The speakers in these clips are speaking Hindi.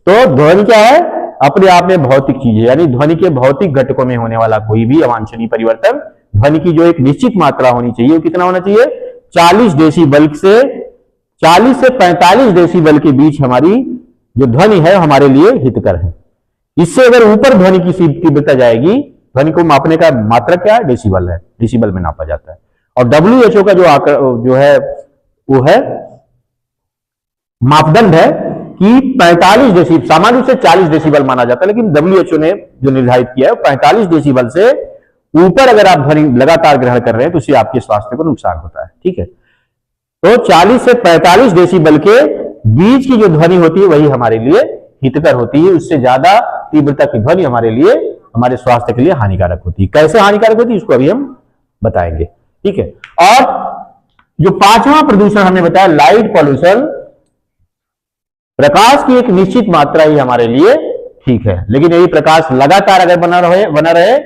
तो ध्वनि क्या है? अपने आप में भौतिक चीज है, यानी ध्वनि के भौतिक घटकों में होने वाला कोई भी अवांछनीय परिवर्तन, ध्वनि की जो एक निश्चित मात्रा होनी चाहिए, वो कितना होना चाहिए? 40 डेसिबल से 40 से 45 डेसिबल के बीच हमारी जो ध्वनि है हमारे लिए हितकर है। इससे अगर ऊपर ध्वनि की तीव्रता जाएगी, ध्वनि को मापने का मात्रक क्या है? डेसिबल है, डेसिबल में नापा जाता है। और WHO का जो है वो है मापदंड है कि 45 डेसिबल, सामान्य रूप से 40 डेसिबल माना जाता है, लेकिन WHO ने जो निर्धारित किया है 45 डेसिबल से ऊपर अगर आप ध्वनि लगातार ग्रहण कर रहे हैं तो उससे आपके स्वास्थ्य को नुकसान होता है। ठीक है, तो 40 से 45 डेसिबल के बीच की जो ध्वनि होती है वही हमारे लिए हितकर होती है। उससे ज्यादा तीव्रता की ध्वनि हमारे लिए, हमारे स्वास्थ्य के लिए हानिकारक होती है। कैसे हानिकारक होती है इसको अभी हम बताएंगे। ठीक है, और जो पांचवा प्रदूषण हमने बताया लाइट पॉल्यूशन, प्रकाश की एक निश्चित मात्रा ही हमारे लिए ठीक है, लेकिन यही प्रकाश लगातार अगर बना रहे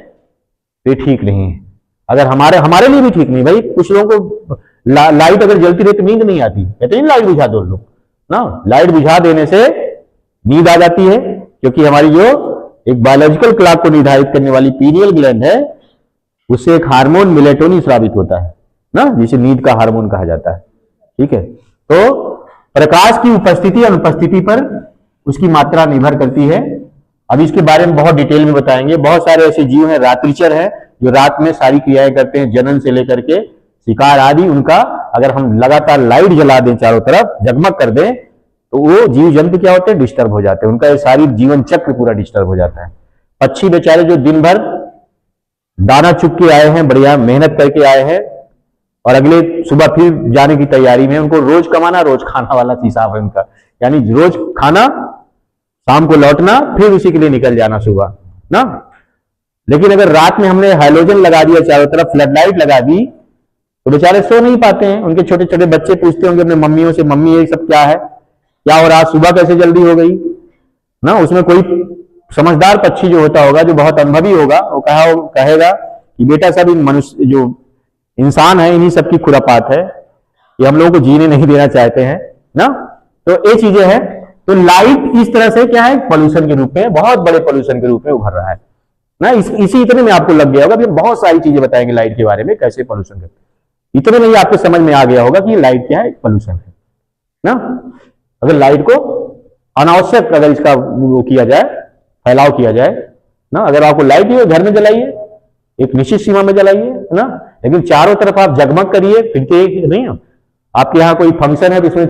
तो ठीक नहीं है। अगर हमारे लिए भी ठीक नहीं भाई। कुछ लोगों को लाइट अगर जलती रहे तो नींद नहीं आती, कहते हैं लाइट बुझा दो लोग ना, लाइट बुझा देने से नींद आ जाती है, क्योंकि हमारी जो एक बायोलॉजिकल क्लॉक को निर्धारित करने वाली पीनियल ग्लैंड है, उससे एक हार्मोन मेलेटोनिन स्रावित होता है ना, जिसे नींद का हार्मोन कहा जाता है। ठीक है, तो प्रकाश की उपस्थिति और अनुपस्थिति पर उसकी मात्रा निर्भर करती है। अब इसके बारे में बहुत डिटेल में बताएंगे। बहुत सारे ऐसे जीव हैं, रात्रिचर हैं, जो रात में सारी क्रियाएं करते हैं, जनन से लेकर के शिकार आदि। उनका अगर हम लगातार लाइट जला दें, चारों तरफ जगमग कर दें, तो वो जीव जंतु क्या होते हैं? डिस्टर्ब हो जाते हैं, उनका सारी जीवन चक्र पूरा डिस्टर्ब हो जाता है। पक्षी बेचारे जो दिन भर दाना चुग के आए हैं, बढ़िया मेहनत करके आए हैं, और अगले सुबह फिर जाने की तैयारी में, उनको रोज कमाना रोज खाना वाला हिसाब है उनका, यानी रोज खाना, शाम को लौटना, फिर उसी के लिए निकल जाना सुबह ना। लेकिन अगर रात में हमने हाइलोजन लगा दिया, चारों तरफ फ्लड लाइट लगा दी, तो बेचारे सो नहीं पाते हैं। उनके छोटे छोटे बच्चे पूछते होंगे अपने मम्मियों से, मम्मी ये सब क्या है, क्या हो रहा, सुबह कैसे जल्दी हो गई ना। उसमें कोई समझदार पक्षी जो होता होगा, जो बहुत अनुभवी होगा, वो कहेगा कि बेटा सब इन मनुष्य जो इंसान है, इन्हीं सबकी खुरापात है, ये हम लोगों को जीने नहीं देना चाहते हैं ना। तो ये चीजें हैं। तो लाइट इस तरह से क्या है? पॉल्यूशन के रूप में, बहुत बड़े पॉल्यूशन के रूप में उभर रहा है ना। इसी इतने में आपको लग गया होगा। बहुत सारी चीजें बताएंगे लाइट के बारे में, कैसे पॉल्यूशन करते, इतने में ही आपको समझ में आ गया होगा कि लाइट क्या है? पॉल्यूशन है ना। अगर लाइट को अनावश्यक अगर इसका वो किया जाए, फैलाव किया जाए ना, अगर आपको लाइट ही घर में जलाइए, एक निश्चित सीमा में जलाइए ना, लेकिन चारों तरफ आप जगमग करिए, फिर नहीं। आपके यहाँ कोई फंक्शन है तो इसमें